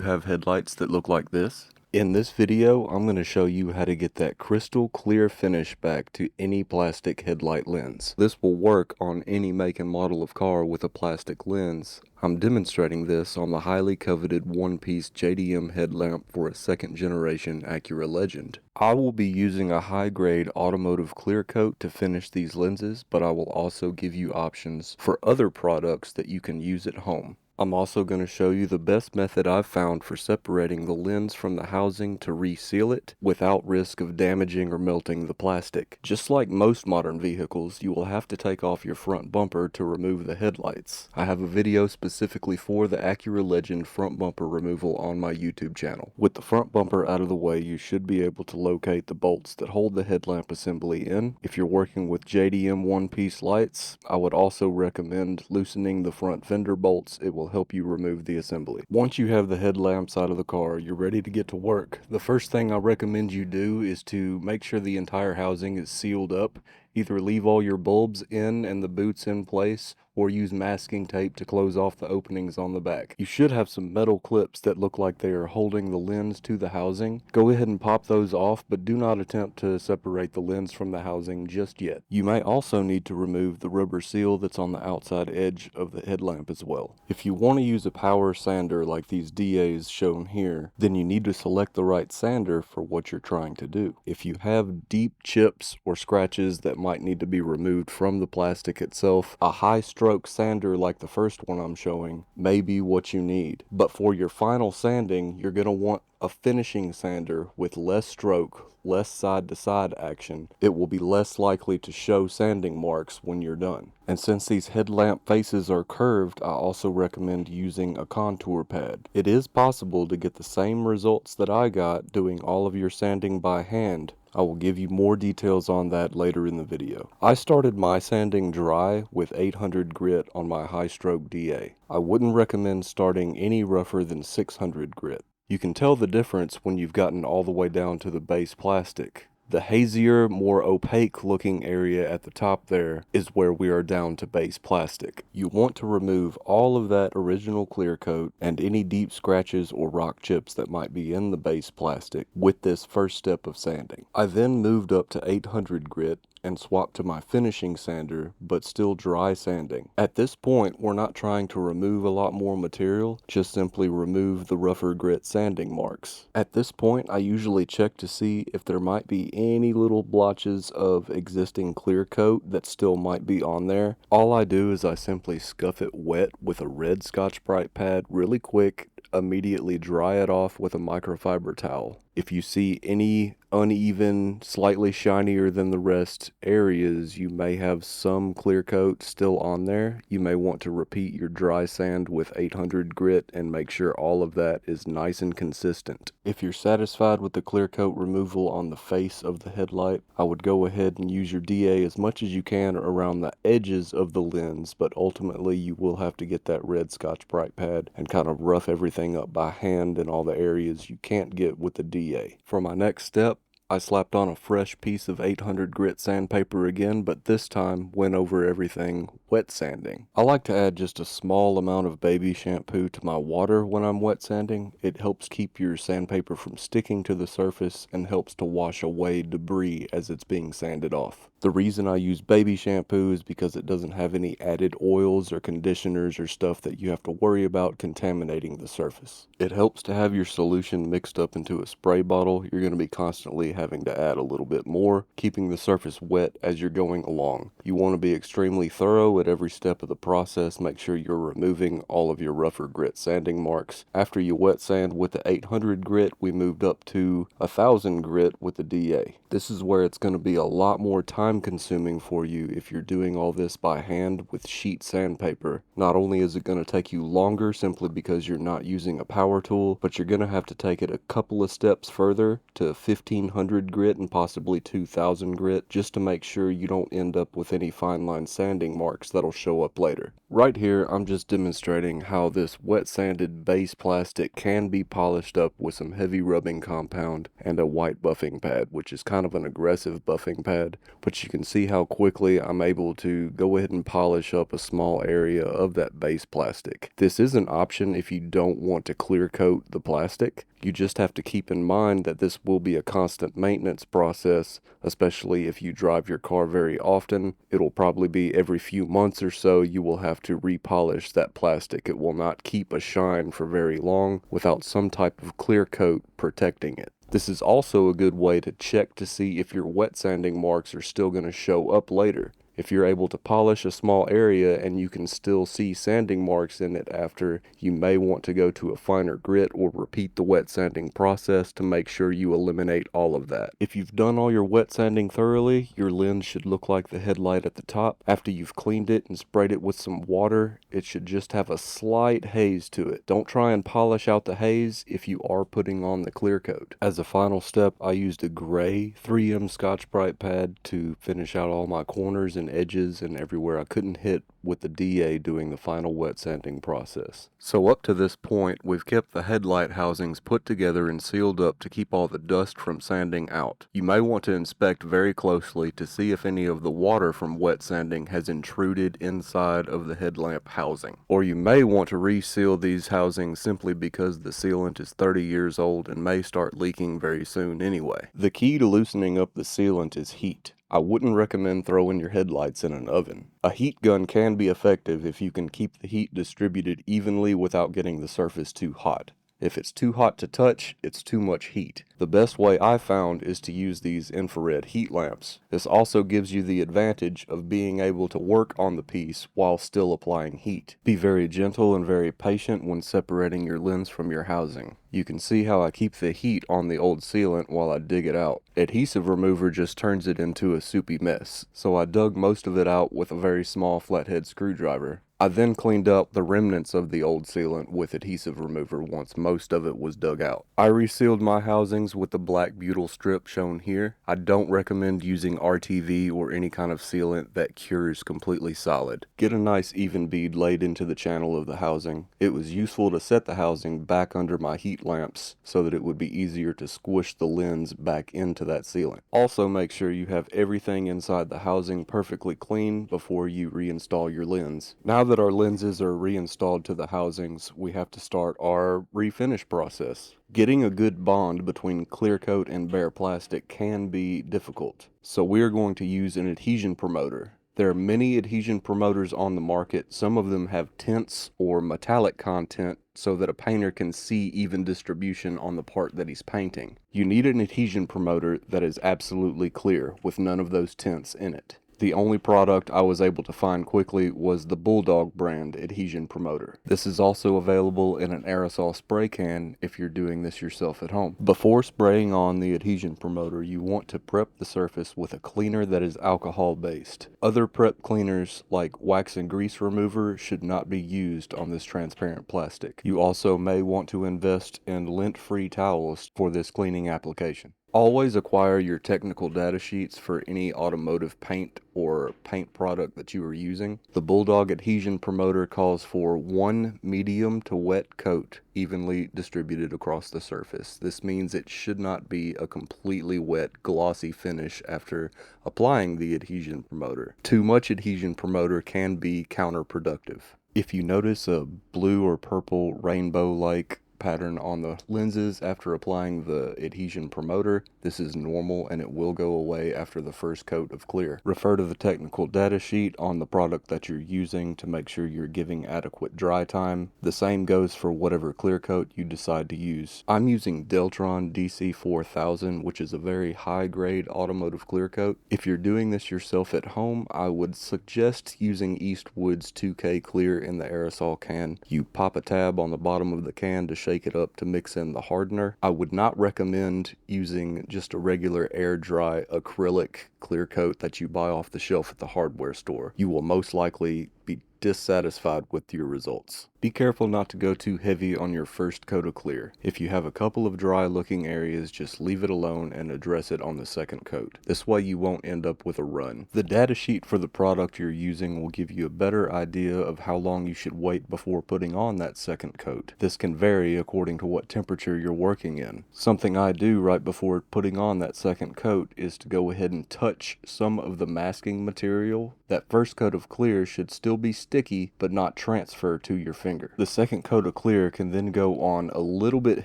have headlights that look like this? In this video, I'm going to show you how to get that crystal clear finish back to any plastic headlight lens. This will work on any make and model of car with a plastic lens. I'm demonstrating this on the highly coveted one-piece JDM headlamp for a second generation Acura Legend. I will be using a high-grade automotive clear coat to finish these lenses, but I will also give you options for other products that you can use at home. I'm also going to show you the best method I've found for separating the lens from the housing to reseal it without risk of damaging or melting the plastic. Just like most modern vehicles, you will have to take off your front bumper to remove the headlights. I have a video specifically for the Acura Legend front bumper removal on my YouTube channel. With the front bumper out of the way, you should be able to locate the bolts that hold the headlamp assembly in. If you're working with JDM one-piece lights, I would also recommend loosening the front fender bolts. It will help you remove the assembly. Once you have the headlamps out of the car, you're ready to get to work. The first thing I recommend you do is to make sure the entire housing is sealed up. Either leave all your bulbs in and the boots in place, or use masking tape to close off the openings on the back. You should have some metal clips that look like they are holding the lens to the housing. Go ahead and pop those off, but do not attempt to separate the lens from the housing just yet. You may also need to remove the rubber seal that's on the outside edge of the headlamp as well. If you want to use a power sander like these DAs shown here, then you need to select the right sander for what you're trying to do. If you have deep chips or scratches that might need to be removed from the plastic itself, a high stroke sander like the first one I'm showing may be what you need. But for your final sanding, you're going to want a finishing sander with less stroke, less side-to-side action. It will be less likely to show sanding marks when you're done. And since these headlamp faces are curved, I also recommend using a contour pad. It is possible to get the same results that I got doing all of your sanding by hand. I will give you more details on that later in the video. I started my sanding dry with 800 grit on my high stroke DA. I wouldn't recommend starting any rougher than 600 grit. You can tell the difference when you've gotten all the way down to the base plastic. The hazier, more opaque looking area at the top there is where we are down to base plastic. You want to remove all of that original clear coat and any deep scratches or rock chips that might be in the base plastic with this first step of sanding. I then moved up to 800 grit and swapped to my finishing sander, but still dry sanding. At this point, we're not trying to remove a lot more material, just simply remove the rougher grit sanding marks. At this point, I usually check to see if there might be any little blotches of existing clear coat that still might be on there. All I do is I simply scuff it wet with a red Scotch-Brite pad really quick, immediately dry it off with a microfiber towel. If you see any uneven, slightly shinier than the rest areas, you may have some clear coat still on there. You may want to repeat your dry sand with 800 grit and make sure all of that is nice and consistent. If you're satisfied with the clear coat removal on the face of the headlight, I would go ahead and use your DA as much as you can around the edges of the lens, but ultimately you will have to get that red Scotch-Brite pad and kind of rough everything up by hand in all the areas you can't get with the DA. For my next step, I slapped on a fresh piece of 800 grit sandpaper again, but this time went over everything wet sanding. I like to add just a small amount of baby shampoo to my water when I'm wet sanding. It helps keep your sandpaper from sticking to the surface and helps to wash away debris as it's being sanded off. The reason I use baby shampoo is because it doesn't have any added oils or conditioners or stuff that you have to worry about contaminating the surface. It helps to have your solution mixed up into a spray bottle. You're going to be constantly having to add a little bit more, keeping the surface wet as you're going along. You want to be extremely thorough at every step of the process. Make sure you're removing all of your rougher grit sanding marks. After you wet sand with the 800 grit, we moved up to 1000 grit with the DA. This is where it's going to be a lot more time consuming for you if you're doing all this by hand with sheet sandpaper. Not only is it going to take you longer simply because you're not using a power tool, but you're going to have to take it a couple of steps further to 1500 200 grit and possibly 2000 grit, just to make sure you don't end up with any fine line sanding marks that'll show up later. Right here, I'm just demonstrating how this wet sanded base plastic can be polished up with some heavy rubbing compound and a white buffing pad, which is kind of an aggressive buffing pad, but you can see how quickly I'm able to go ahead and polish up a small area of that base plastic. This is an option if you don't want to clear coat the plastic. You just have to keep in mind that this will be a constant maintenance process, especially if you drive your car very often. It'll probably be every few months or so you will have to repolish that plastic. It will not keep a shine for very long without some type of clear coat protecting it. This is also a good way to check to see if your wet sanding marks are still going to show up later. If you're able to polish a small area and you can still see sanding marks in it after, you may want to go to a finer grit or repeat the wet sanding process to make sure you eliminate all of that. If you've done all your wet sanding thoroughly, your lens should look like the headlight at the top. After you've cleaned it and sprayed it with some water, it should just have a slight haze to it. Don't try and polish out the haze if you are putting on the clear coat. As a final step, I used a gray 3M Scotch-Brite pad to finish out all my corners and edges and everywhere I couldn't hit with the DA doing the final wet sanding process. So up to this point, we've kept the headlight housings put together and sealed up to keep all the dust from sanding out. You may want to inspect very closely to see if any of the water from wet sanding has intruded inside of the headlamp housing. Or you may want to reseal these housings simply because the sealant is 30 years old and may start leaking very soon anyway. The key to loosening up the sealant is heat. I wouldn't recommend throwing your headlights in an oven. A heat gun can be effective if you can keep the heat distributed evenly without getting the surface too hot. If it's too hot to touch, it's too much heat. The best way I found is to use these infrared heat lamps. This also gives you the advantage of being able to work on the piece while still applying heat. Be very gentle and very patient when separating your lens from your housing. You can see how I keep the heat on the old sealant while I dig it out. Adhesive remover just turns it into a soupy mess, so I dug most of it out with a very small flathead screwdriver. I then cleaned up the remnants of the old sealant with adhesive remover once most of it was dug out. I resealed my housings with the black butyl strip shown here. I don't recommend using RTV or any kind of sealant that cures completely solid. Get a nice even bead laid into the channel of the housing. It was useful to set the housing back under my heat lamps so that it would be easier to squish the lens back into that sealant. Also make sure you have everything inside the housing perfectly clean before you reinstall your lens. Now that our lenses are reinstalled to the housings, we have to start our refinish process. Getting a good bond between clear coat and bare plastic can be difficult, so we're going to use an adhesion promoter. There are many adhesion promoters on the market. Some of them have tints or metallic content so that a painter can see even distribution on the part that he's painting. You need an adhesion promoter that is absolutely clear with none of those tints in it. The only product I was able to find quickly was the Bulldog brand adhesion promoter. This is also available in an aerosol spray can if you're doing this yourself at home. Before spraying on the adhesion promoter, you want to prep the surface with a cleaner that is alcohol based. Other prep cleaners like wax and grease remover should not be used on this transparent plastic. You also may want to invest in lint-free towels for this cleaning application. Always acquire your technical data sheets for any automotive paint or paint product that you are using. The Bulldog adhesion promoter calls for 1 medium to wet coat evenly distributed across the surface. This means it should not be a completely wet, glossy finish after applying the adhesion promoter. Too much adhesion promoter can be counterproductive. If you notice a blue or purple rainbow-like pattern on the lenses after applying the adhesion promoter, this is normal and it will go away after the first coat of clear. Refer to the technical data sheet on the product that you're using to make sure you're giving adequate dry time. The same goes for whatever clear coat you decide to use. I'm using Deltron DC4000, which is a very high grade automotive clear coat. If you're doing this yourself at home, I would suggest using Eastwood's 2K clear in the aerosol can. You pop a tab on the bottom of the can to shake it up to mix in the hardener. I would not recommend using just a regular air dry acrylic clear coat that you buy off the shelf at the hardware store. You will most likely be dissatisfied with your results. Be careful not to go too heavy on your first coat of clear. If you have a couple of dry looking areas, just leave it alone and address it on the second coat. This way you won't end up with a run. The data sheet for the product you're using will give you a better idea of how long you should wait before putting on that second coat. This can vary according to what temperature you're working in. Something I do right before putting on that second coat is to go ahead and touch some of the masking material. That first coat of clear should still be sticky but not transfer to your finger. The second coat of clear can then go on a little bit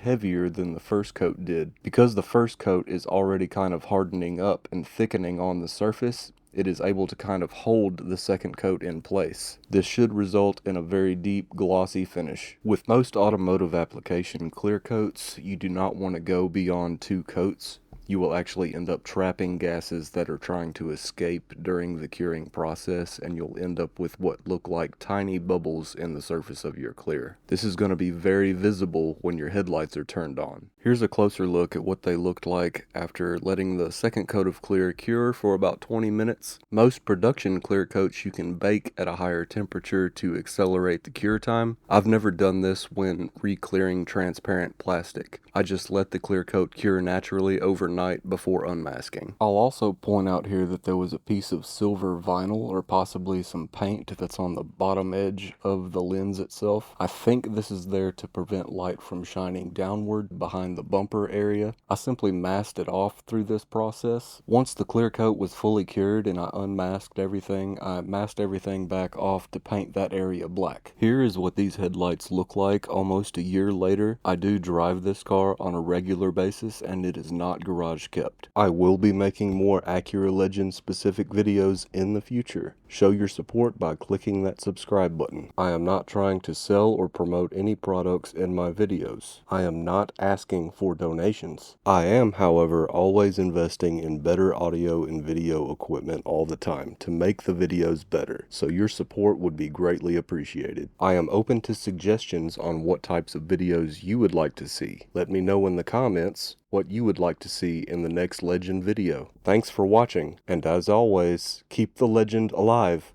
heavier than the first coat did. Because the first coat is already kind of hardening up and thickening on the surface, it is able to kind of hold the second coat in place. This should result in a very deep, glossy finish. With most automotive application clear coats, you do not want to go beyond 2 coats. You will actually end up trapping gases that are trying to escape during the curing process, and you'll end up with what look like tiny bubbles in the surface of your clear. This is going to be very visible when your headlights are turned on. Here's a closer look at what they looked like after letting the second coat of clear cure for about 20 minutes. Most production clear coats you can bake at a higher temperature to accelerate the cure time. I've never done this when re-clearing transparent plastic. I just let the clear coat cure naturally overnight before unmasking. I'll also point out here that there was a piece of silver vinyl or possibly some paint that's on the bottom edge of the lens itself. I think this is there to prevent light from shining downward behind the bumper area. I simply masked it off through this process. Once the clear coat was fully cured and I unmasked everything, I masked everything back off to paint that area black. Here is what these headlights look like almost a year later. I do drive this car on a regular basis and it is not garage kept. I will be making more Acura Legend specific videos in the future. Show your support by clicking that subscribe button. I am not trying to sell or promote any products in my videos. I am not asking for donations. I am, however, always investing in better audio and video equipment all the time to make the videos better, so your support would be greatly appreciated. I am open to suggestions on what types of videos you would like to see. Let me know in the comments what you would like to see in the next Legend video. Thanks for watching, and as always, keep the legend alive.